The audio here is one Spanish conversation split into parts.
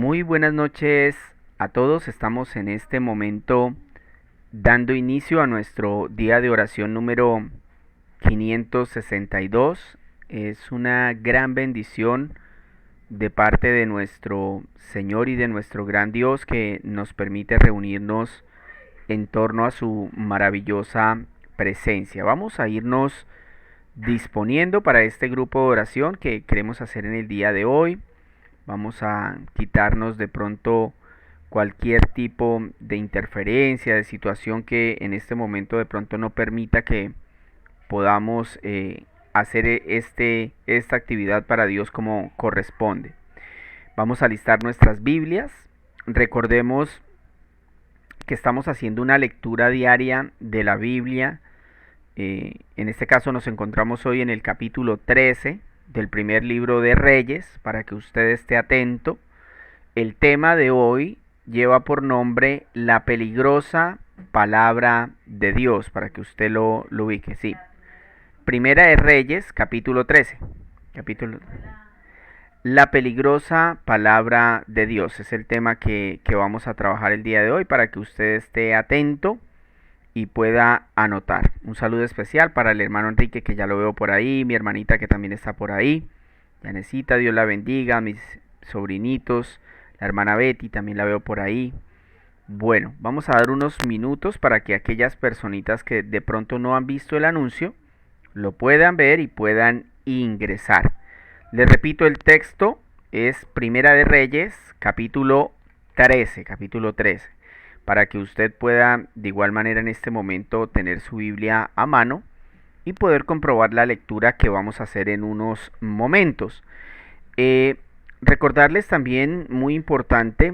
Muy buenas noches a todos. Estamos en este momento dando inicio a nuestro día de oración número 562. Es una gran bendición de parte de nuestro Señor y de nuestro gran Dios que nos permite reunirnos en torno a su maravillosa presencia. Vamos a irnos disponiendo para este grupo de oración que queremos hacer en el día de hoy. Vamos a quitarnos de pronto cualquier tipo de interferencia, de situación que en este momento de pronto no permita que podamos hacer esta actividad para Dios como corresponde. Vamos a listar nuestras Biblias. Recordemos que estamos haciendo una lectura diaria de la Biblia. En este caso nos encontramos hoy en el capítulo 13 del primer libro de Reyes, para que usted esté atento. El tema de hoy lleva por nombre la peligrosa palabra de Dios, para que usted lo ubique. Sí. Primera de Reyes, capítulo 13. La peligrosa palabra de Dios es el tema que vamos a trabajar el día de hoy, para que usted esté atento y pueda anotar. Un saludo especial para el hermano Enrique, que ya lo veo por ahí, mi hermanita que también está por ahí, Yanecita, Dios la bendiga, mis sobrinitos, la hermana Betty también la veo por ahí. Bueno, vamos a dar unos minutos para que aquellas personitas que de pronto no han visto el anuncio lo puedan ver y puedan ingresar. Les repito, el texto es Primera de Reyes, capítulo 13, para que usted pueda de igual manera en este momento tener su Biblia a mano y poder comprobar la lectura que vamos a hacer en unos momentos. Recordarles también, muy importante,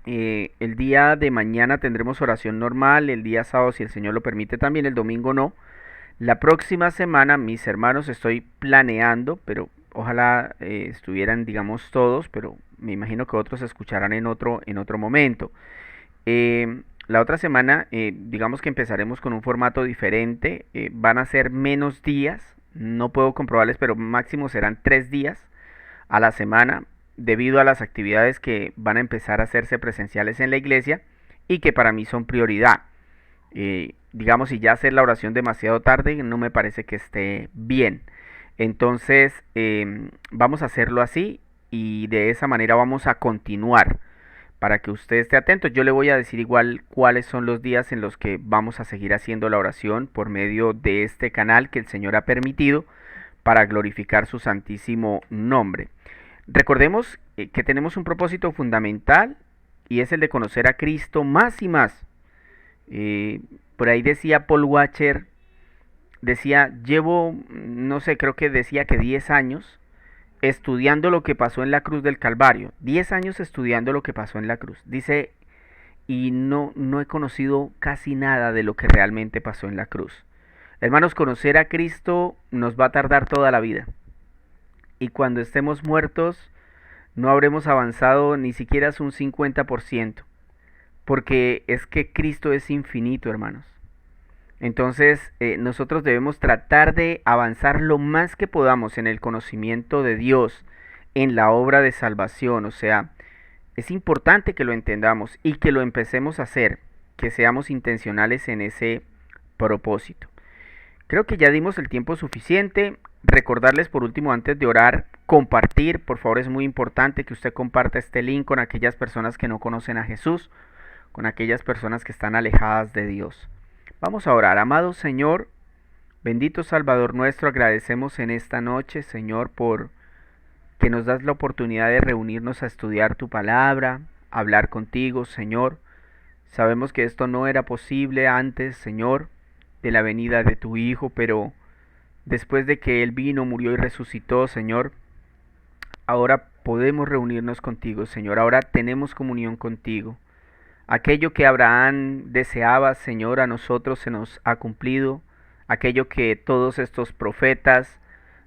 el día de mañana tendremos oración normal, el día sábado si el Señor lo permite también, el domingo no. La próxima semana, mis hermanos, estoy planeando, pero ojalá estuvieran, digamos, todos, pero me imagino que otros escucharán en otro momento. La otra semana, digamos que empezaremos con un formato diferente. Van a ser menos días, no puedo comprobarles, pero máximo serán 3 días a la semana, debido a las actividades que van a empezar a hacerse presenciales en la iglesia y que para mí son prioridad. Digamos, si ya hacer la oración demasiado tarde, no me parece que esté bien. Entonces, vamos a hacerlo así y de esa manera vamos a continuar. Para que usted esté atento, yo le voy a decir igual cuáles son los días en los que vamos a seguir haciendo la oración por medio de este canal que el Señor ha permitido para glorificar su santísimo nombre. Recordemos que tenemos un propósito fundamental y es el de conocer a Cristo más y más. Por ahí decía Paul Washer, llevo, no sé, creo que decía que 10 años estudiando lo que pasó en la cruz del Calvario. 10 años estudiando lo que pasó en la cruz. Dice, y no he conocido casi nada de lo que realmente pasó en la cruz. Hermanos, conocer a Cristo nos va a tardar toda la vida. Y cuando estemos muertos, no habremos avanzado ni siquiera un 50%. Porque es que Cristo es infinito, hermanos. Entonces, nosotros debemos tratar de avanzar lo más que podamos en el conocimiento de Dios, en la obra de salvación. O sea, es importante que lo entendamos y que lo empecemos a hacer, que seamos intencionales en ese propósito. Creo que ya dimos el tiempo suficiente. Recordarles por último, antes de orar, compartir. Por favor, es muy importante que usted comparta este link con aquellas personas que no conocen a Jesús, con aquellas personas que están alejadas de Dios. Vamos a orar. Amado Señor, bendito Salvador nuestro, agradecemos en esta noche, Señor, por que nos das la oportunidad de reunirnos a estudiar tu palabra, hablar contigo, Señor. Sabemos que esto no era posible antes, Señor, de la venida de tu Hijo, pero después de que Él vino, murió y resucitó, Señor, ahora podemos reunirnos contigo, Señor. Ahora tenemos comunión contigo. Aquello que Abraham deseaba, Señor, a nosotros se nos ha cumplido. Aquello que todos estos profetas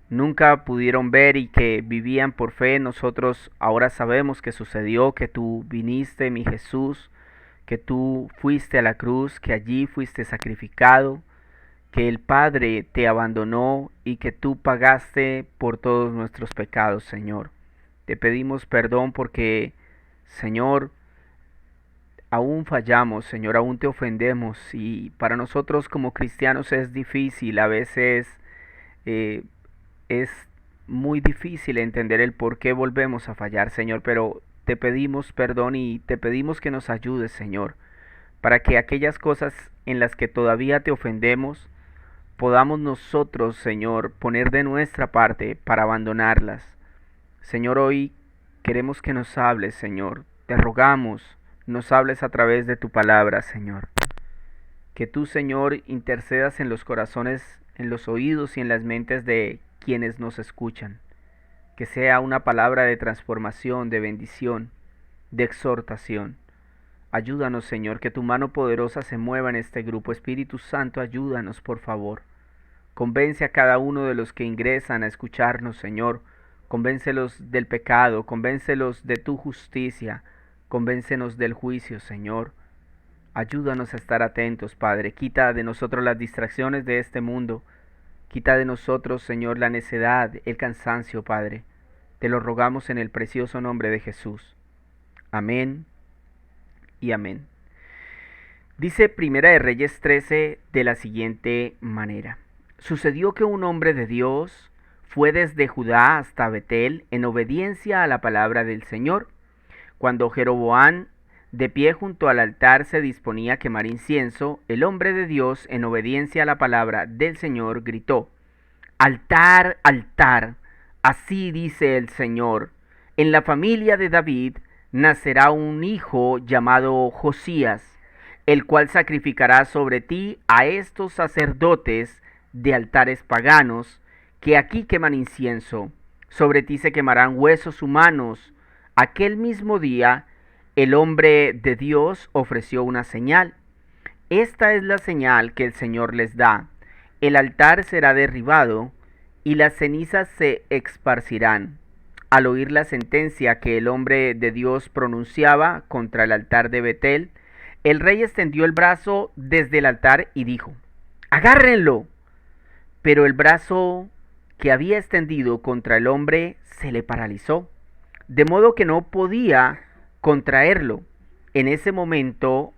nunca pudieron ver y que vivían por fe, nosotros ahora sabemos que sucedió, que tú viniste, mi Jesús, que tú fuiste a la cruz, que allí fuiste sacrificado, que el Padre te abandonó y que tú pagaste por todos nuestros pecados, Señor. Te pedimos perdón porque Señor, aún fallamos, Señor, aún te ofendemos y para nosotros como cristianos es difícil, a veces eh, es muy difícil entender el por qué volvemos a fallar, Señor, pero te pedimos perdón y te pedimos que nos ayudes, Señor, para que aquellas cosas en las que todavía te ofendemos, podamos nosotros, Señor, poner de nuestra parte para abandonarlas. Señor, hoy queremos que nos hables, Señor. Te rogamos, nos hables a través de tu palabra, Señor. Que tú, Señor, intercedas en los corazones, en los oídos y en las mentes de quienes nos escuchan. Que sea una palabra de transformación, de bendición, de exhortación. Ayúdanos, Señor, que tu mano poderosa se mueva en este grupo. Espíritu Santo, ayúdanos, por favor. Convence a cada uno de los que ingresan a escucharnos, Señor. Convéncelos del pecado, convéncelos de tu justicia, convéncenos del juicio, Señor. Ayúdanos a estar atentos, Padre. Quita de nosotros las distracciones de este mundo. Quita de nosotros, Señor, la necedad, el cansancio, Padre. Te lo rogamos en el precioso nombre de Jesús. Amén y amén. Dice Primera de Reyes 13 de la siguiente manera. Sucedió que un hombre de Dios fue desde Judá hasta Betel en obediencia a la palabra del Señor. Cuando Jeroboam, de pie junto al altar, se disponía a quemar incienso, el hombre de Dios, en obediencia a la palabra del Señor, gritó: Altar, altar, así dice el Señor, en la familia de David nacerá un hijo llamado Josías, el cual sacrificará sobre ti a estos sacerdotes de altares paganos, que aquí queman incienso. Sobre ti se quemarán huesos humanos. Aquel mismo día, el hombre de Dios ofreció una señal. Esta es la señal que el Señor les da. El altar será derribado y las cenizas se esparcirán. Al oír la sentencia que el hombre de Dios pronunciaba contra el altar de Betel, el rey extendió el brazo desde el altar y dijo: ¡Agárrenlo! Pero el brazo que había extendido contra el hombre se le paralizó, de modo que no podía contraerlo. En ese momento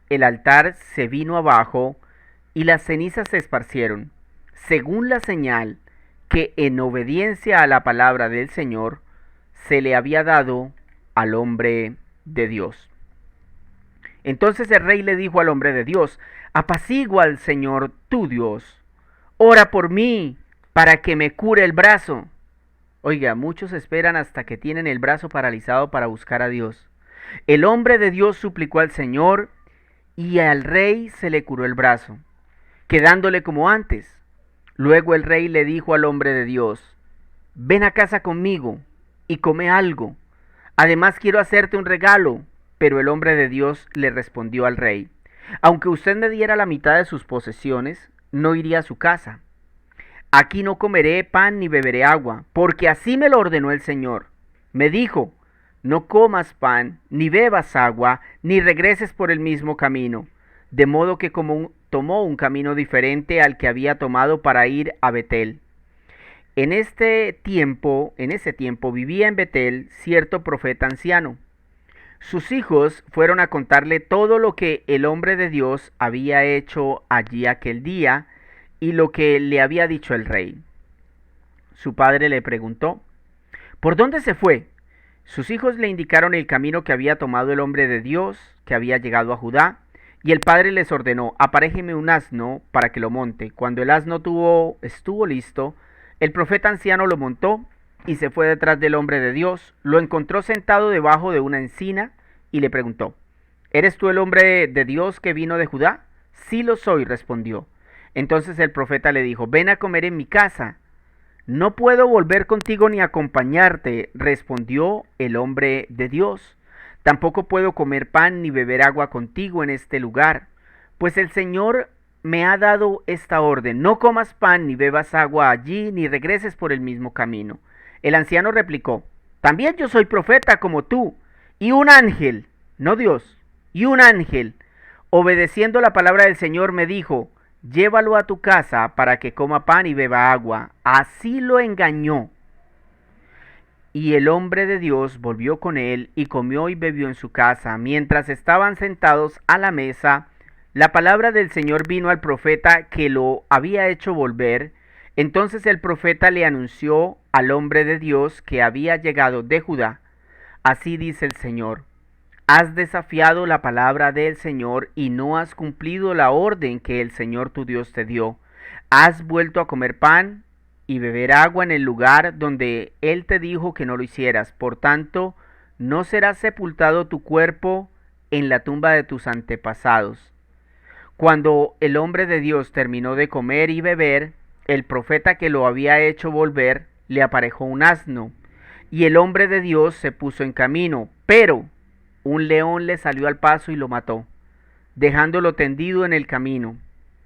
el altar se vino abajo y las cenizas se esparcieron, según la señal que en obediencia a la palabra del Señor se le había dado al hombre de Dios. Entonces el rey le dijo al hombre de Dios: apacigua al Señor tu Dios, ora por mí para que me cure el brazo. Oiga, muchos esperan hasta que tienen el brazo paralizado para buscar a Dios. El hombre de Dios suplicó al Señor y al rey se le curó el brazo, quedándole como antes. Luego el rey le dijo al hombre de Dios: ven a casa conmigo y come algo. Además quiero hacerte un regalo. Pero el hombre de Dios le respondió al rey: aunque usted me diera la mitad de sus posesiones, no iría a su casa. Aquí no comeré pan ni beberé agua, porque así me lo ordenó el Señor. Me dijo: no comas pan, ni bebas agua, ni regreses por el mismo camino. De modo que tomó un camino diferente al que había tomado para ir a Betel. En ese tiempo vivía en Betel cierto profeta anciano. Sus hijos fueron a contarle todo lo que el hombre de Dios había hecho allí aquel día y lo que le había dicho el rey. Su padre le preguntó: ¿por dónde se fue? Sus hijos le indicaron el camino que había tomado el hombre de Dios, que había llegado a Judá, y el padre les ordenó: aparéjeme un asno para que lo monte. Cuando el asno estuvo listo, el profeta anciano lo montó y se fue detrás del hombre de Dios. Lo encontró sentado debajo de una encina y le preguntó: ¿eres tú el hombre de Dios que vino de Judá? Sí lo soy, respondió. Entonces el profeta le dijo: ven a comer en mi casa. No puedo volver contigo ni acompañarte, respondió el hombre de Dios. Tampoco puedo comer pan ni beber agua contigo en este lugar, pues el Señor me ha dado esta orden: no comas pan ni bebas agua allí, ni regreses por el mismo camino. El anciano replicó: también yo soy profeta como tú, y un ángel, no Dios, y un ángel, obedeciendo la palabra del Señor, me dijo: llévalo a tu casa para que coma pan y beba agua. Así lo engañó. Y el hombre de Dios volvió con él y comió y bebió en su casa. Mientras estaban sentados a la mesa, la palabra del Señor vino al profeta que lo había hecho volver. Entonces el profeta le anunció al hombre de Dios que había llegado de Judá. Así dice el Señor: has desafiado la palabra del Señor y no has cumplido la orden que el Señor tu Dios te dio. Has vuelto a comer pan y beber agua en el lugar donde Él te dijo que no lo hicieras. Por tanto, no será sepultado tu cuerpo en la tumba de tus antepasados. Cuando el hombre de Dios terminó de comer y beber, el profeta que lo había hecho volver le aparejó un asno, y el hombre de Dios se puso en camino, pero un león le salió al paso y lo mató, dejándolo tendido en el camino.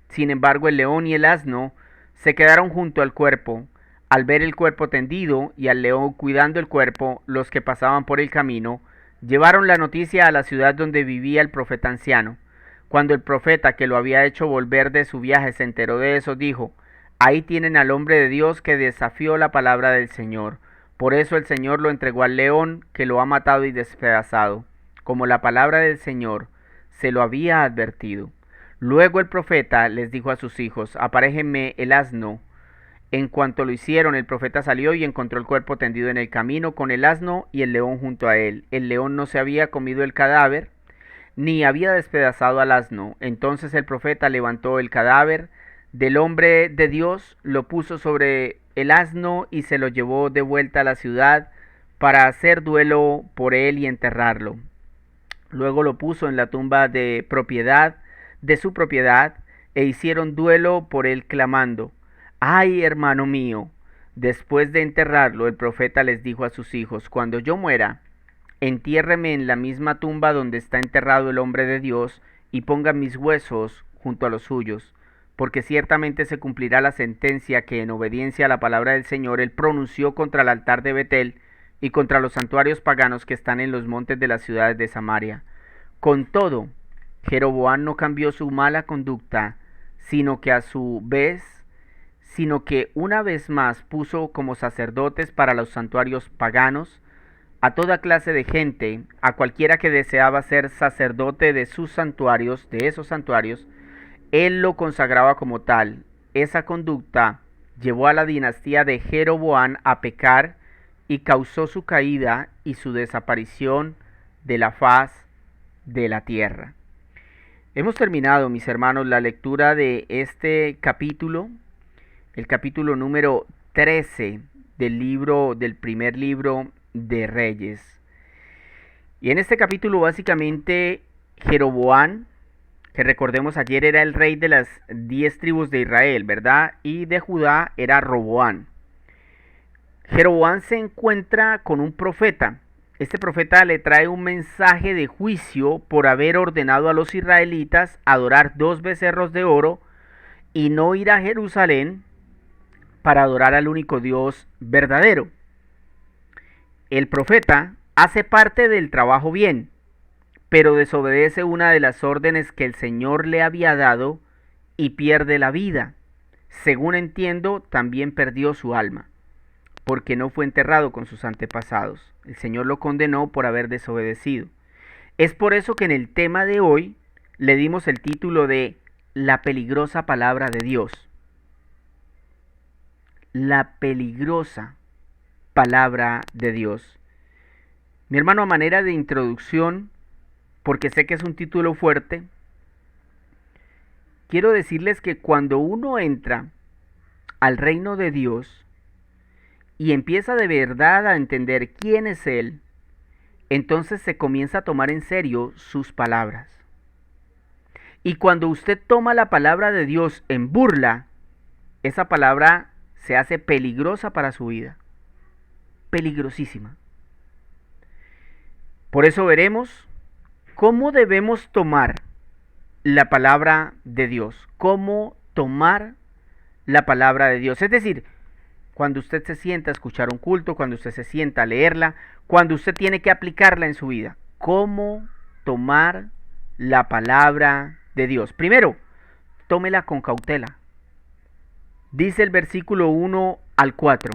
Sin embargo, el león y el asno se quedaron junto al cuerpo. Al ver el cuerpo tendido y al león cuidando el cuerpo, los que pasaban por el camino llevaron la noticia a la ciudad donde vivía el profeta anciano. Cuando el profeta que lo había hecho volver de su viaje se enteró de eso, dijo: ahí tienen al hombre de Dios que desafió la palabra del Señor. Por eso el Señor lo entregó al león, que lo ha matado y despedazado, como la palabra del Señor se lo había advertido. Luego el profeta les dijo a sus hijos: aparéjenme el asno. En cuanto lo hicieron, el profeta salió y encontró el cuerpo tendido en el camino, con el asno y el león junto a él. El león no se había comido el cadáver, ni había despedazado al asno. Entonces el profeta levantó el cadáver del hombre de Dios, lo puso sobre el asno y se lo llevó de vuelta a la ciudad para hacer duelo por él y enterrarlo. Luego lo puso en la tumba de su propiedad, e hicieron duelo por él clamando: ay, hermano mío. Después de enterrarlo, el profeta les dijo a sus hijos: cuando yo muera, entiérreme en la misma tumba donde está enterrado el hombre de Dios, y ponga mis huesos junto a los suyos, porque ciertamente se cumplirá la sentencia que, en obediencia a la palabra del Señor, él pronunció contra el altar de Betel y contra los santuarios paganos que están en los montes de las ciudades de Samaria. Con todo, Jeroboam no cambió su mala conducta, sino que una vez más puso como sacerdotes para los santuarios paganos a toda clase de gente, a cualquiera que deseaba ser sacerdote de esos santuarios, él lo consagraba como tal. Esa conducta llevó a la dinastía de Jeroboam a pecar y causó su caída y su desaparición de la faz de la tierra. Hemos terminado, mis hermanos, la lectura de este capítulo, el capítulo número 13 del primer libro de Reyes. Y en este capítulo básicamente Jeroboam, que recordemos ayer era el rey de las 10 tribus de Israel, ¿verdad? Y de Judá era Roboam. Jeroboam se encuentra con un profeta. Este profeta le trae un mensaje de juicio por haber ordenado a los israelitas adorar 2 becerros de oro y no ir a Jerusalén para adorar al único Dios verdadero. El profeta hace parte del trabajo bien, pero desobedece una de las órdenes que el Señor le había dado y pierde la vida. Según entiendo, también perdió su alma, porque no fue enterrado con sus antepasados. El Señor lo condenó por haber desobedecido. Es por eso que en el tema de hoy le dimos el título de La peligrosa palabra de Dios. La peligrosa palabra de Dios. Mi hermano, a manera de introducción, porque sé que es un título fuerte, quiero decirles que cuando uno entra al reino de Dios y empieza de verdad a entender quién es Él, entonces se comienza a tomar en serio sus palabras. Y cuando usted toma la palabra de Dios en burla, esa palabra se hace peligrosa para su vida. Peligrosísima. Por eso veremos cómo debemos tomar la palabra de Dios. Cómo tomar la palabra de Dios. Es decir, cuando usted se sienta a escuchar un culto, cuando usted se sienta a leerla, cuando usted tiene que aplicarla en su vida. Cómo tomar la palabra de Dios. Primero, tómela con cautela. Dice el versículo 1 al 4.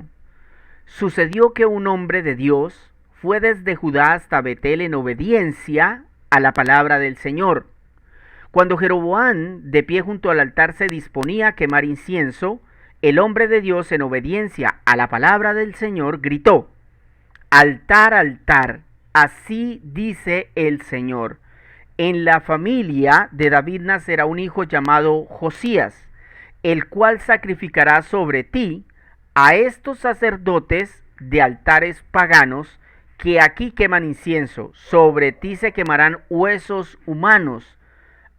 Sucedió que un hombre de Dios fue desde Judá hasta Betel en obediencia a la palabra del Señor. Cuando Jeroboam, de pie junto al altar, se disponía a quemar incienso, el hombre de Dios, en obediencia a la palabra del Señor, gritó: altar, altar, así dice el Señor. En la familia de David nacerá un hijo llamado Josías, el cual sacrificará sobre ti a estos sacerdotes de altares paganos que aquí queman incienso. Sobre ti se quemarán huesos humanos.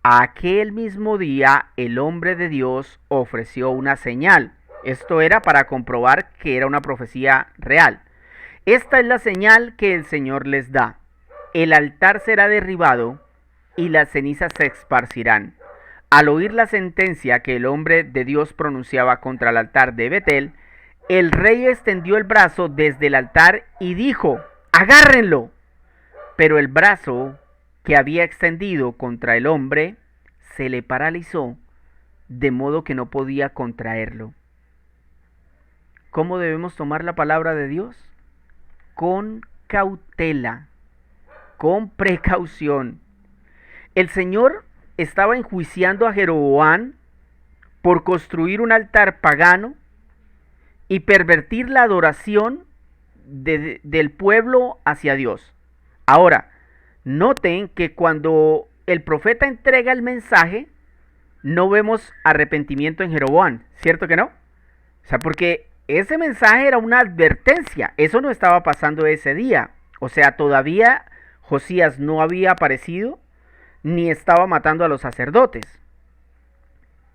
Aquel mismo día el hombre de Dios ofreció una señal. Esto era para comprobar que era una profecía real. Esta es la señal que el Señor les da: el altar será derribado y las cenizas se esparcirán. Al oír la sentencia que el hombre de Dios pronunciaba contra el altar de Betel, el rey extendió el brazo desde el altar y dijo: agárrenlo. Pero el brazo que había extendido contra el hombre se le paralizó, de modo que no podía contraerlo. ¿Cómo debemos tomar la palabra de Dios? Con cautela, con precaución. El Señor estaba enjuiciando a Jeroboam por construir un altar pagano y pervertir la adoración del pueblo hacia Dios. Ahora, noten que cuando el profeta entrega el mensaje, no vemos arrepentimiento en Jeroboam, ¿cierto que no? O sea, porque ese mensaje era una advertencia, eso no estaba pasando ese día. O sea, todavía Josías no había aparecido ni estaba matando a los sacerdotes.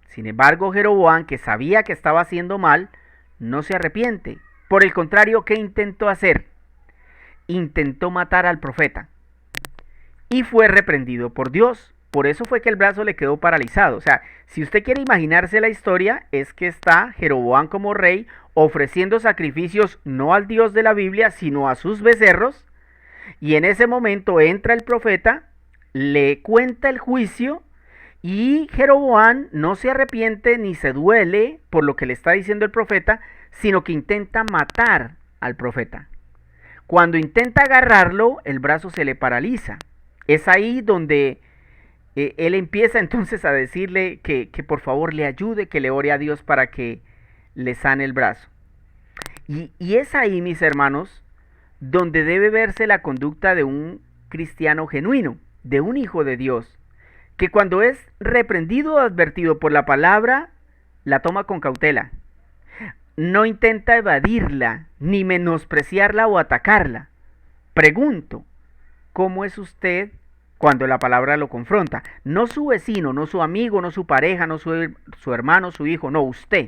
Sin embargo, Jeroboam, que sabía que estaba haciendo mal, no se arrepiente. Por el contrario, ¿qué intentó hacer? Intentó matar al profeta y fue reprendido por Dios. Por eso fue que el brazo le quedó paralizado. O sea, si usted quiere imaginarse la historia, es que está Jeroboam como rey ofreciendo sacrificios no al Dios de la Biblia, sino a sus becerros. Y en ese momento entra el profeta, le cuenta el juicio y Jeroboam no se arrepiente ni se duele por lo que le está diciendo el profeta, sino que intenta matar al profeta. Cuando intenta agarrarlo, el brazo se le paraliza. Es ahí donde él empieza entonces a decirle que por favor le ayude, que le ore a Dios para que le sane el brazo. Y es ahí, mis hermanos, donde debe verse la conducta de un cristiano genuino, de un hijo de Dios, que cuando es reprendido o advertido por la palabra, la toma con cautela. No intenta evadirla, ni menospreciarla o atacarla. Pregunto, ¿cómo es usted cuando la palabra lo confronta? No su vecino, no su amigo, no su pareja, no su hermano, su hijo, no, usted.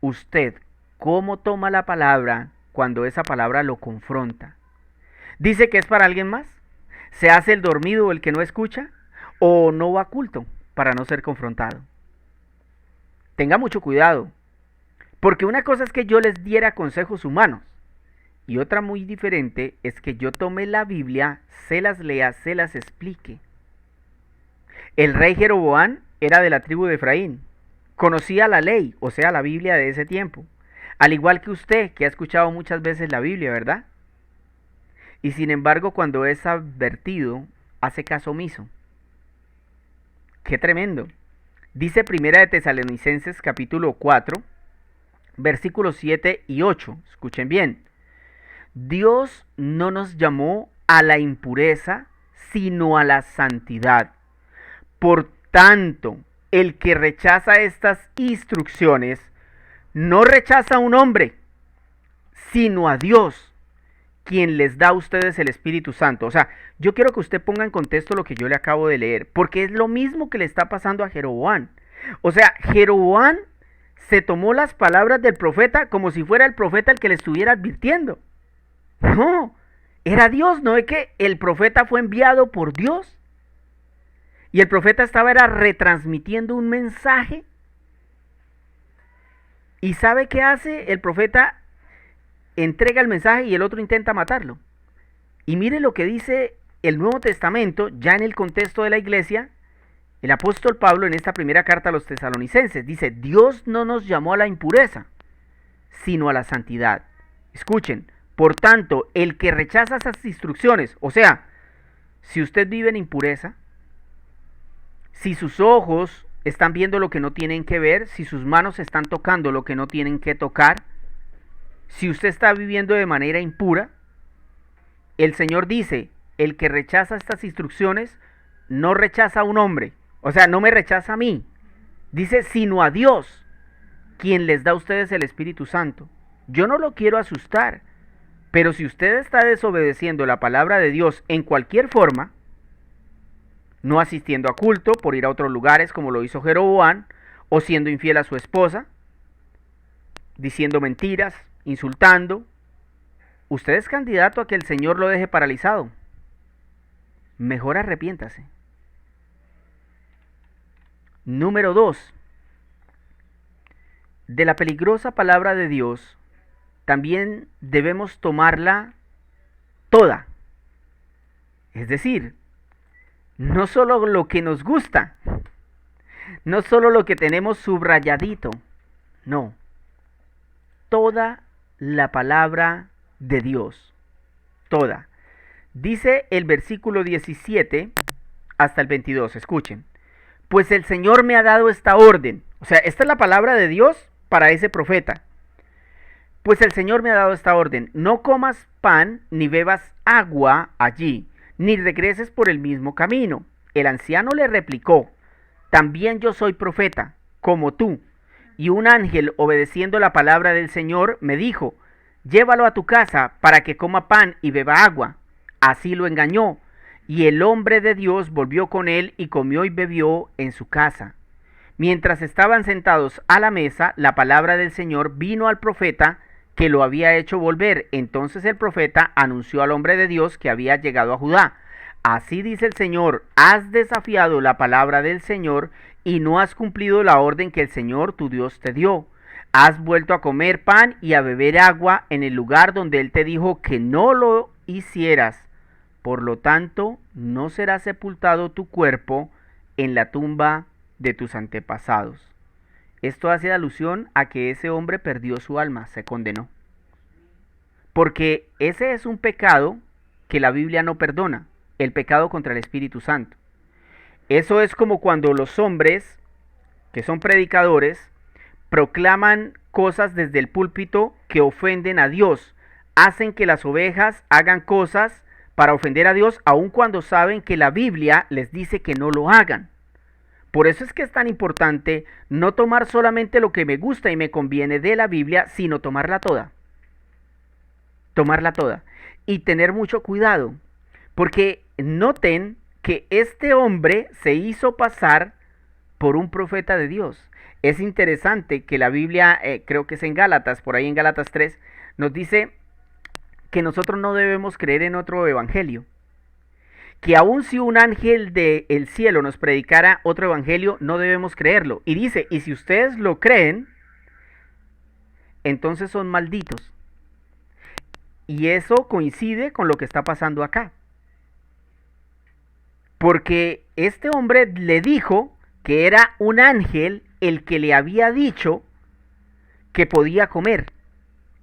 Usted, ¿cómo toma la palabra cuando esa palabra lo confronta? ¿Dice que es para alguien más? ¿Se hace el dormido o el que no escucha? ¿O no va a culto para no ser confrontado? Tenga mucho cuidado, porque una cosa es que yo les diera consejos humanos y otra muy diferente es que yo tome la Biblia, se las lea, se las explique. El rey Jeroboam era de la tribu de Efraín, conocía la ley, o sea, la Biblia de ese tiempo, al igual que usted, que ha escuchado muchas veces la Biblia, ¿verdad? Y sin embargo, cuando es advertido, hace caso omiso. ¡Qué tremendo! Dice Primera de Tesalonicenses capítulo 4, versículos 7 y 8. Escuchen bien. Dios no nos llamó a la impureza, sino a la santidad. Por tanto, el que rechaza estas instrucciones, no rechaza a un hombre, sino a Dios, quien les da a ustedes el Espíritu Santo. O sea, yo quiero que usted ponga en contexto lo que yo le acabo de leer, porque es lo mismo que le está pasando a Jeroboam. O sea, Jeroboam se tomó las palabras del profeta como si fuera el profeta el que le estuviera advirtiendo. No, era Dios, no es que el profeta fue enviado por Dios. Y el profeta estaba retransmitiendo un mensaje. ¿Y sabe qué hace? El profeta entrega el mensaje y el otro intenta matarlo. Y mire lo que dice el Nuevo Testamento, ya en el contexto de la iglesia, el apóstol Pablo en esta primera carta a los tesalonicenses dice: Dios no nos llamó a la impureza, sino a la santidad. Escuchen, por tanto, el que rechaza esas instrucciones, o sea, si usted vive en impureza, si sus ojos están viendo lo que no tienen que ver, si sus manos están tocando lo que no tienen que tocar, si usted está viviendo de manera impura, el Señor dice, el que rechaza estas instrucciones no rechaza a un hombre, o sea, no me rechaza a mí, dice, sino a Dios, quien les da a ustedes el Espíritu Santo. Yo no lo quiero asustar, pero si usted está desobedeciendo la palabra de Dios en cualquier forma, no asistiendo a culto por ir a otros lugares como lo hizo Jeroboam, o siendo infiel a su esposa, diciendo mentiras, insultando, usted es candidato a que el Señor lo deje paralizado. Mejor arrepiéntase. Número 2. De la peligrosa palabra de Dios, también debemos tomarla toda. Es decir, no solo lo que nos gusta, no solo lo que tenemos subrayadito, no, toda la palabra de Dios, toda. Dice el versículo 17 hasta el 22, escuchen. Pues el Señor me ha dado esta orden, o sea, esta es la palabra de Dios para ese profeta. Pues el Señor me ha dado esta orden, no comas pan ni bebas agua allí, ni regreses por el mismo camino. El anciano le replicó, también yo soy profeta, como tú. Y un ángel, obedeciendo la palabra del Señor, me dijo, llévalo a tu casa para que coma pan y beba agua. Así lo engañó, y el hombre de Dios volvió con él y comió y bebió en su casa. Mientras estaban sentados a la mesa, la palabra del Señor vino al profeta que lo había hecho volver. Entonces el profeta anunció al hombre de Dios que había llegado a Judá. Así dice el Señor, has desafiado la palabra del Señor y no has cumplido la orden que el Señor tu Dios te dio. Has vuelto a comer pan y a beber agua en el lugar donde Él te dijo que no lo hicieras. Por lo tanto, no será sepultado tu cuerpo en la tumba de tus antepasados. Esto hace alusión a que ese hombre perdió su alma, se condenó. Porque ese es un pecado que la Biblia no perdona, el pecado contra el Espíritu Santo. Eso es como cuando los hombres, que son predicadores, proclaman cosas desde el púlpito que ofenden a Dios, hacen que las ovejas hagan cosas para ofender a Dios, aun cuando saben que la Biblia les dice que no lo hagan. Por eso es que es tan importante no tomar solamente lo que me gusta y me conviene de la Biblia, sino tomarla toda. Tomarla toda. Y tener mucho cuidado, porque noten que este hombre se hizo pasar por un profeta de Dios. Es interesante que la Biblia, creo que es en Gálatas, por ahí en Gálatas 3, nos dice que nosotros no debemos creer en otro evangelio. Que aun si un ángel del cielo nos predicara otro evangelio, no debemos creerlo. Y dice, y si ustedes lo creen, entonces son malditos. Y eso coincide con lo que está pasando acá. Porque este hombre le dijo que era un ángel el que le había dicho que podía comer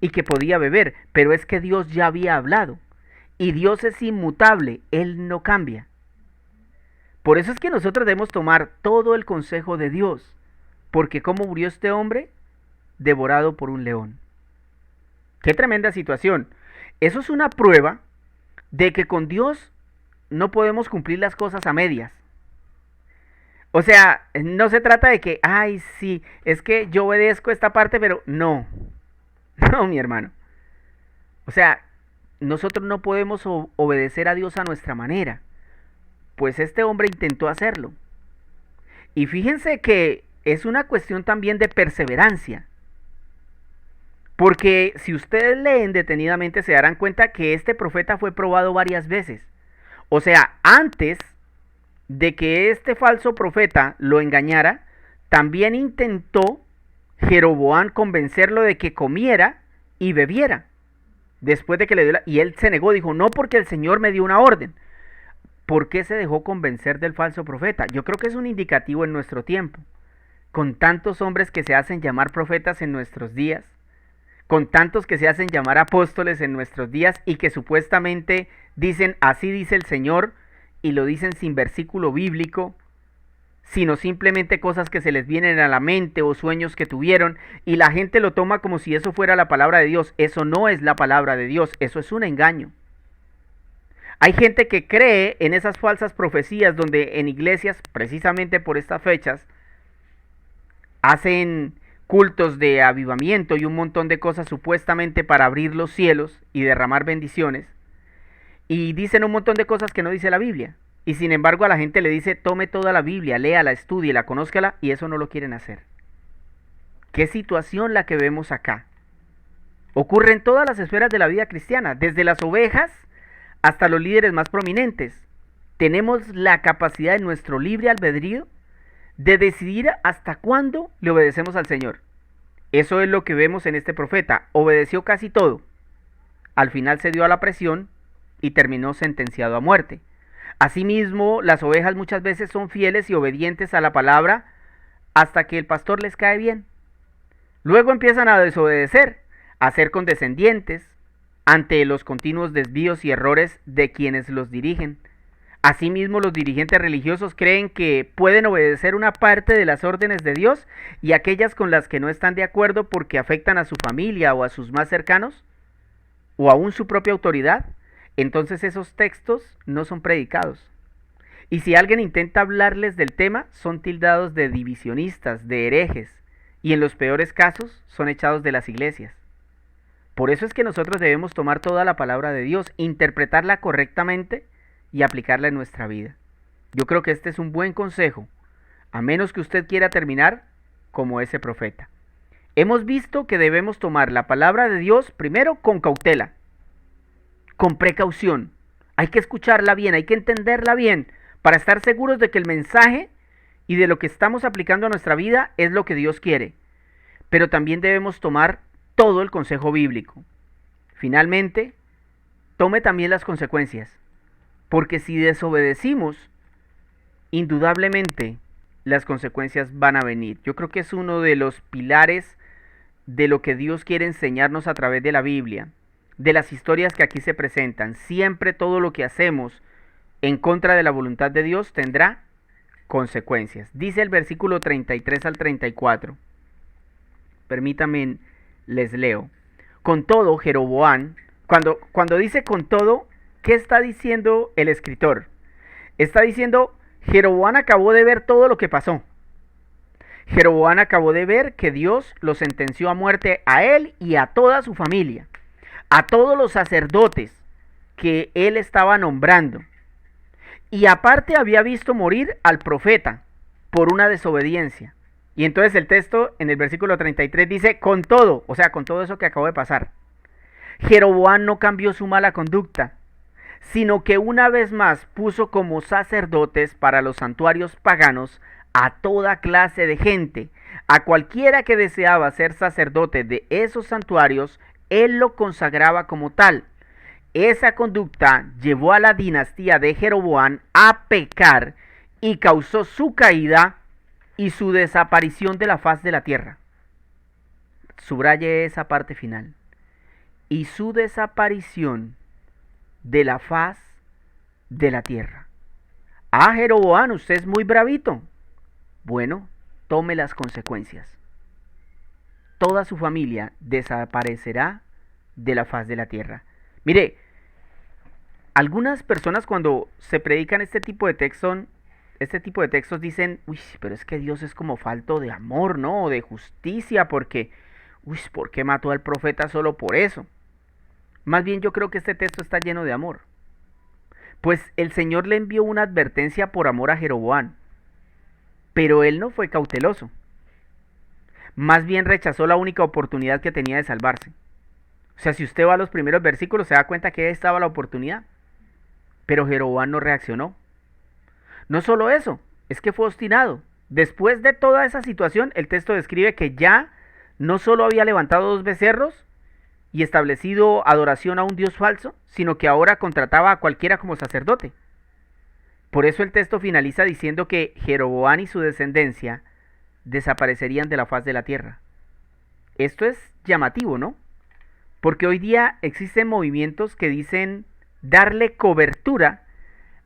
y que podía beber, pero es que Dios ya había hablado. Y Dios es inmutable, Él no cambia. Por eso es que nosotros debemos tomar todo el consejo de Dios. Porque ¿cómo murió este hombre? Devorado por un león. Qué tremenda situación. Eso es una prueba de que con Dios no podemos cumplir las cosas a medias. O sea, no se trata de que, ay, sí, es que yo obedezco esta parte, pero no. No, mi hermano. O sea, nosotros no podemos obedecer a Dios a nuestra manera. Pues este hombre intentó hacerlo. Y fíjense que es una cuestión también de perseverancia. Porque si ustedes leen detenidamente se darán cuenta que este profeta fue probado varias veces. O sea, antes de que este falso profeta lo engañara, también intentó Jeroboam convencerlo de que comiera y bebiera. Después de que le dio y él se negó, dijo, no, porque el Señor me dio una orden. ¿Por qué se dejó convencer del falso profeta? Yo creo que es un indicativo en nuestro tiempo. Con tantos hombres que se hacen llamar profetas en nuestros días, con tantos que se hacen llamar apóstoles en nuestros días y que supuestamente dicen así dice el Señor y lo dicen sin versículo bíblico, sino simplemente cosas que se les vienen a la mente o sueños que tuvieron y la gente lo toma como si eso fuera la palabra de Dios. Eso no es la palabra de Dios, eso es un engaño. Hay gente que cree en esas falsas profecías donde en iglesias, precisamente por estas fechas, hacen cultos de avivamiento y un montón de cosas supuestamente para abrir los cielos y derramar bendiciones. Y dicen un montón de cosas que no dice la Biblia. Y sin embargo a la gente le dice, tome toda la Biblia, léala, estúdiela, conózcala, y eso no lo quieren hacer. ¿Qué situación la que vemos acá? Ocurre en todas las esferas de la vida cristiana, desde las ovejas hasta los líderes más prominentes. Tenemos la capacidad en nuestro libre albedrío de decidir hasta cuándo le obedecemos al Señor. Eso es lo que vemos en este profeta. Obedeció casi todo. Al final se dio a la presión y terminó sentenciado a muerte. Asimismo, las ovejas muchas veces son fieles y obedientes a la palabra hasta que el pastor les cae bien. Luego empiezan a desobedecer, a ser condescendientes ante los continuos desvíos y errores de quienes los dirigen. Asimismo, los dirigentes religiosos creen que pueden obedecer una parte de las órdenes de Dios y aquellas con las que no están de acuerdo porque afectan a su familia o a sus más cercanos, o aún su propia autoridad. Entonces esos textos no son predicados. Y si alguien intenta hablarles del tema, son tildados de divisionistas, de herejes, y en los peores casos son echados de las iglesias. Por eso es que nosotros debemos tomar toda la palabra de Dios, interpretarla correctamente y aplicarla en nuestra vida. Yo creo que este es un buen consejo, a menos que usted quiera terminar como ese profeta. Hemos visto que debemos tomar la palabra de Dios primero con cautela, con precaución. Hay que escucharla bien, hay que entenderla bien, para estar seguros de que el mensaje y de lo que estamos aplicando a nuestra vida es lo que Dios quiere. Pero también debemos tomar todo el consejo bíblico. Finalmente, tome también las consecuencias, porque si desobedecimos, indudablemente las consecuencias van a venir. Yo creo que es uno de los pilares de lo que Dios quiere enseñarnos a través de la Biblia, de las historias que aquí se presentan. Siempre todo lo que hacemos en contra de la voluntad de Dios tendrá consecuencias. Dice el versículo 33 al 34. Permítanme, les leo. Con todo, Jeroboam, cuando dice con todo, ¿qué está diciendo el escritor? Está diciendo, Jeroboam acabó de ver todo lo que pasó. Jeroboam acabó de ver que Dios lo sentenció a muerte a él y a toda su familia, a todos los sacerdotes que él estaba nombrando. Y aparte había visto morir al profeta por una desobediencia. Y entonces el texto en el versículo 33 dice, con todo, o sea, con todo eso que acabó de pasar, Jeroboam no cambió su mala conducta, sino que una vez más puso como sacerdotes para los santuarios paganos a toda clase de gente. A cualquiera que deseaba ser sacerdote de esos santuarios, él lo consagraba como tal. Esa conducta llevó a la dinastía de Jeroboam a pecar y causó su caída y su desaparición de la faz de la tierra. Subraye esa parte final. Y su desaparición de la faz de la tierra. Ah, Jeroboam, usted es muy bravito. Bueno, tome las consecuencias. Toda su familia desaparecerá de la faz de la tierra. Mire, algunas personas cuando se predican este tipo de textos dicen, uy, pero es que Dios es como falto de amor, ¿no? O de justicia, porque, uy, ¿por qué mató al profeta solo por eso? Más bien yo creo que este texto está lleno de amor. Pues el Señor le envió una advertencia por amor a Jeroboam, pero él no fue cauteloso. Más bien rechazó la única oportunidad que tenía de salvarse. O sea, si usted va a los primeros versículos se da cuenta que ahí estaba la oportunidad. Pero Jeroboam no reaccionó. No solo eso, es que fue obstinado. Después de toda esa situación, el texto describe que ya no solo había levantado 2 becerros y establecido adoración a un dios falso, sino que ahora contrataba a cualquiera como sacerdote. Por eso el texto finaliza diciendo que Jeroboam y su descendencia desaparecerían de la faz de la tierra. Esto es llamativo, ¿no? Porque hoy día existen movimientos que dicen darle cobertura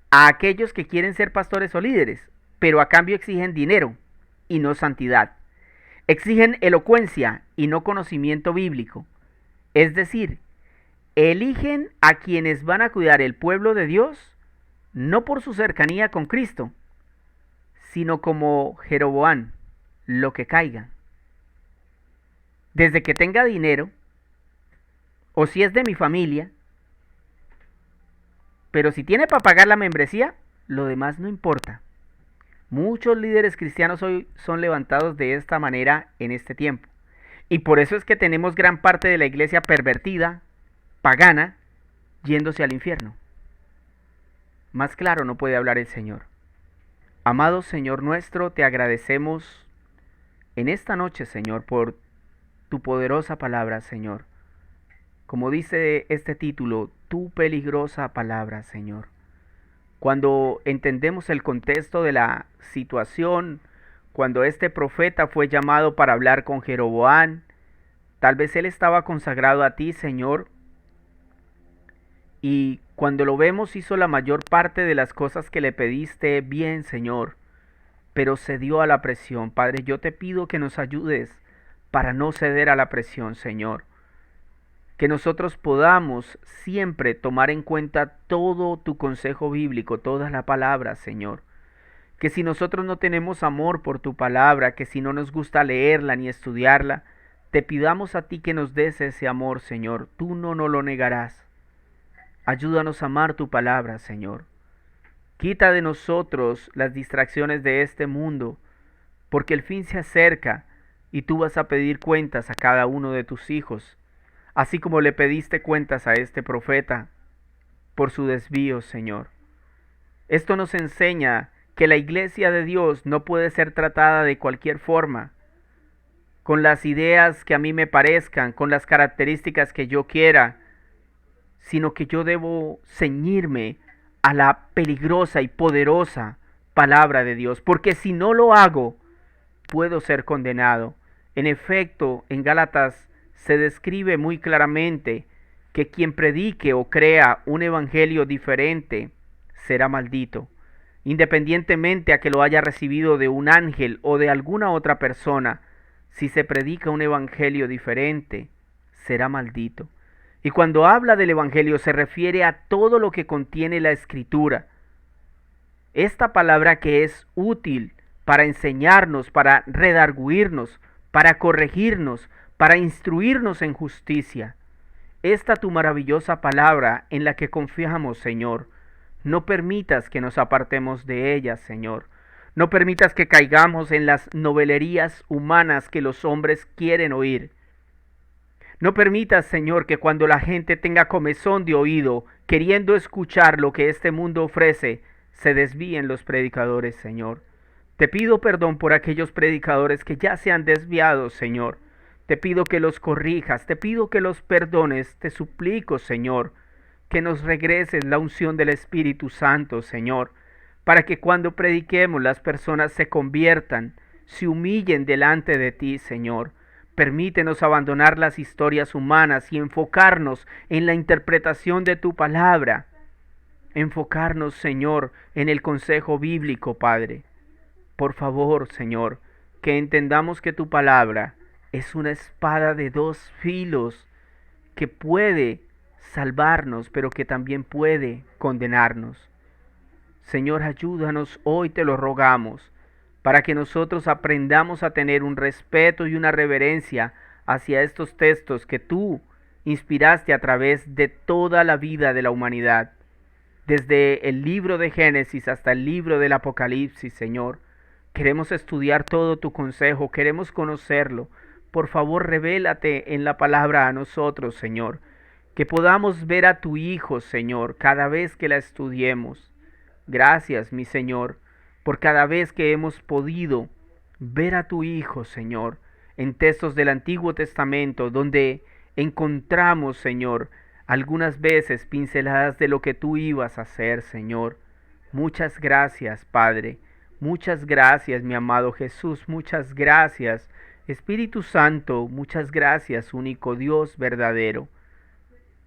a aquellos que quieren ser pastores o líderes, pero a cambio exigen dinero y no santidad. Exigen elocuencia y no conocimiento bíblico. Es decir, eligen a quienes van a cuidar el pueblo de Dios no por su cercanía con Cristo, sino como Jeroboam, lo que caiga. Desde que tenga dinero, o si es de mi familia, pero si tiene para pagar la membresía, lo demás no importa. Muchos líderes cristianos hoy son levantados de esta manera en este tiempo. Y por eso es que tenemos gran parte de la iglesia pervertida, pagana, yéndose al infierno. Más claro no puede hablar el Señor. Amado Señor nuestro, te agradecemos en esta noche, Señor, por tu poderosa palabra, Señor. Como dice este título, tu peligrosa palabra, Señor. Cuando entendemos el contexto de la situación, cuando este profeta fue llamado para hablar con Jeroboam, tal vez él estaba consagrado a ti, Señor, y cuando lo vemos hizo la mayor parte de las cosas que le pediste bien, Señor, pero cedió a la presión. Padre, yo te pido que nos ayudes para no ceder a la presión, Señor. Que nosotros podamos siempre tomar en cuenta todo tu consejo bíblico, toda la palabra, Señor. Que si nosotros no tenemos amor por tu palabra, que si no nos gusta leerla ni estudiarla, te pidamos a ti que nos des ese amor, Señor. Tú no nos lo negarás. Ayúdanos a amar tu palabra, Señor. Quita de nosotros las distracciones de este mundo, porque el fin se acerca y tú vas a pedir cuentas a cada uno de tus hijos. Así como le pediste cuentas a este profeta por su desvío, Señor. Esto nos enseña que la iglesia de Dios no puede ser tratada de cualquier forma, con las ideas que a mí me parezcan, con las características que yo quiera, sino que yo debo ceñirme a la peligrosa y poderosa palabra de Dios, porque si no lo hago, puedo ser condenado. En efecto, en Gálatas se describe muy claramente que quien predique o crea un evangelio diferente será maldito, independientemente a que lo haya recibido de un ángel o de alguna otra persona. Si se predica un evangelio diferente, será maldito. Y cuando habla del evangelio se refiere a todo lo que contiene la escritura. Esta palabra que es útil para enseñarnos, para redarguirnos, para corregirnos, para instruirnos en justicia. Esta tu maravillosa palabra en la que confiamos, Señor. No permitas que nos apartemos de ella, Señor. No permitas que caigamos en las novelerías humanas que los hombres quieren oír. No permitas, Señor, que cuando la gente tenga comezón de oído, queriendo escuchar lo que este mundo ofrece, se desvíen los predicadores, Señor. Te pido perdón por aquellos predicadores que ya se han desviado, Señor. Te pido que los corrijas, te pido que los perdones, te suplico, Señor, que nos regreses la unción del Espíritu Santo, Señor, para que cuando prediquemos las personas se conviertan, se humillen delante de ti, Señor. Permítenos abandonar las historias humanas y enfocarnos en la interpretación de tu palabra. Enfocarnos, Señor, en el consejo bíblico, Padre. Por favor, Señor, que entendamos que tu palabra es una espada de dos filos que puede salvarnos, pero que también puede condenarnos. Señor, ayúdanos, hoy te lo rogamos, para que nosotros aprendamos a tener un respeto y una reverencia hacia estos textos que tú inspiraste a través de toda la vida de la humanidad, desde el libro de Génesis hasta el libro del Apocalipsis, Señor. Queremos estudiar todo tu consejo, queremos conocerlo. Por favor, revélate en la palabra a nosotros, Señor. Que podamos ver a tu Hijo, Señor, cada vez que la estudiemos. Gracias, mi Señor, por cada vez que hemos podido ver a tu Hijo, Señor, en textos del Antiguo Testamento, donde encontramos, Señor, algunas veces pinceladas de lo que tú ibas a hacer, Señor. Muchas gracias, Padre. Muchas gracias, mi amado Jesús. Muchas gracias, Espíritu Santo. Muchas gracias, único Dios verdadero.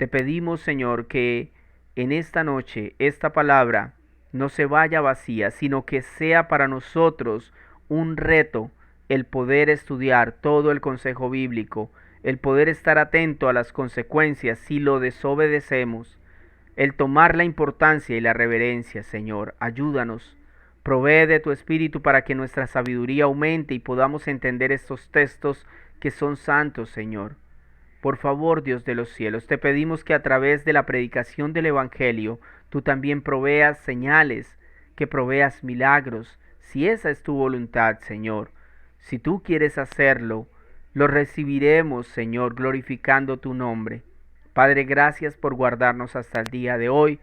Te pedimos, Señor, que en esta noche esta palabra no se vaya vacía, sino que sea para nosotros un reto el poder estudiar todo el consejo bíblico, el poder estar atento a las consecuencias si lo desobedecemos, el tomar la importancia y la reverencia, Señor. Ayúdanos. Provee de tu Espíritu para que nuestra sabiduría aumente y podamos entender estos textos que son santos, Señor. Por favor, Dios de los cielos, te pedimos que a través de la predicación del Evangelio, tú también proveas señales, que proveas milagros, si esa es tu voluntad, Señor. Si tú quieres hacerlo, lo recibiremos, Señor, glorificando tu nombre. Padre, gracias por guardarnos hasta el día de hoy.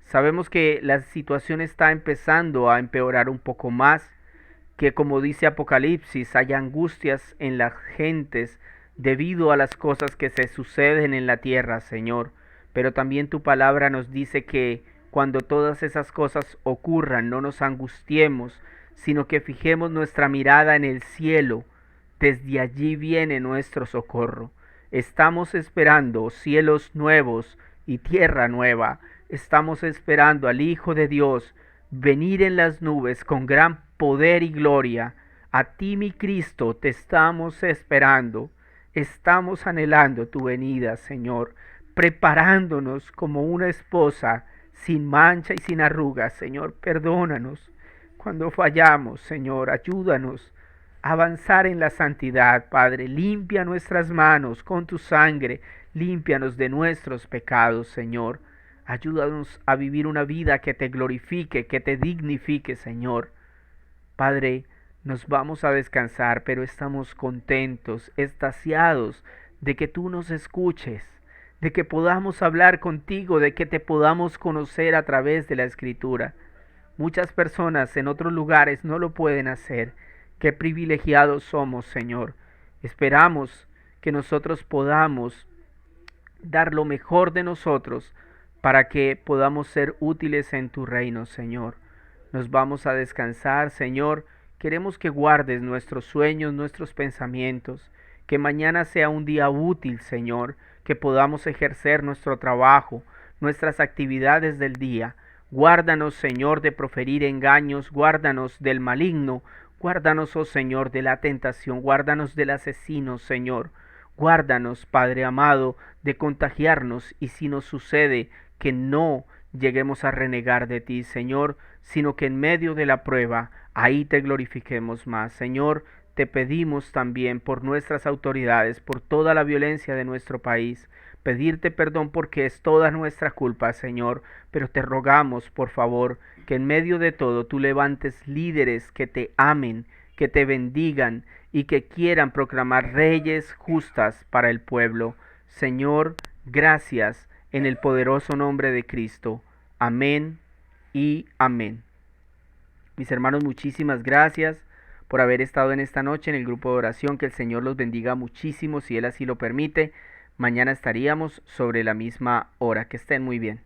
Sabemos que la situación está empezando a empeorar un poco más, que como dice Apocalipsis, hay angustias en las gentes debido a las cosas que se suceden en la tierra, Señor. Pero también tu palabra nos dice que cuando todas esas cosas ocurran, no nos angustiemos, sino que fijemos nuestra mirada en el cielo. Desde allí viene nuestro socorro. Estamos esperando cielos nuevos y tierra nueva. Estamos esperando al Hijo de Dios venir en las nubes con gran poder y gloria. A ti, mi Cristo, te estamos esperando. Estamos anhelando tu venida, Señor, preparándonos como una esposa sin mancha y sin arrugas. Señor, perdónanos cuando fallamos, Señor, ayúdanos a avanzar en la santidad, Padre. Limpia nuestras manos con tu sangre, límpianos de nuestros pecados, Señor. Ayúdanos a vivir una vida que te glorifique, que te dignifique, Señor. Padre, nos vamos a descansar, pero estamos contentos, extasiados de que tú nos escuches, de que podamos hablar contigo, de que te podamos conocer a través de la Escritura. Muchas personas en otros lugares no lo pueden hacer. Qué privilegiados somos, Señor. Esperamos que nosotros podamos dar lo mejor de nosotros para que podamos ser útiles en tu reino, Señor. Nos vamos a descansar, Señor. Queremos que guardes nuestros sueños, nuestros pensamientos, que mañana sea un día útil, Señor, que podamos ejercer nuestro trabajo, nuestras actividades del día. Guárdanos, Señor, de proferir engaños, guárdanos del maligno, guárdanos, oh Señor, de la tentación, guárdanos del asesino, Señor. Guárdanos, Padre amado, de contagiarnos y si nos sucede que no lleguemos a renegar de ti, Señor, sino que en medio de la prueba, ahí te glorifiquemos más. Señor, te pedimos también por nuestras autoridades, por toda la violencia de nuestro país, pedirte perdón porque es toda nuestra culpa, Señor, pero te rogamos, por favor, que en medio de todo tú levantes líderes que te amen, que te bendigan y que quieran proclamar reyes justas para el pueblo. Señor, gracias en el poderoso nombre de Cristo. Amén y amén. Mis hermanos, muchísimas gracias por haber estado en esta noche en el grupo de oración. Que el Señor los bendiga muchísimo, si Él así lo permite. Mañana estaríamos sobre la misma hora. Que estén muy bien.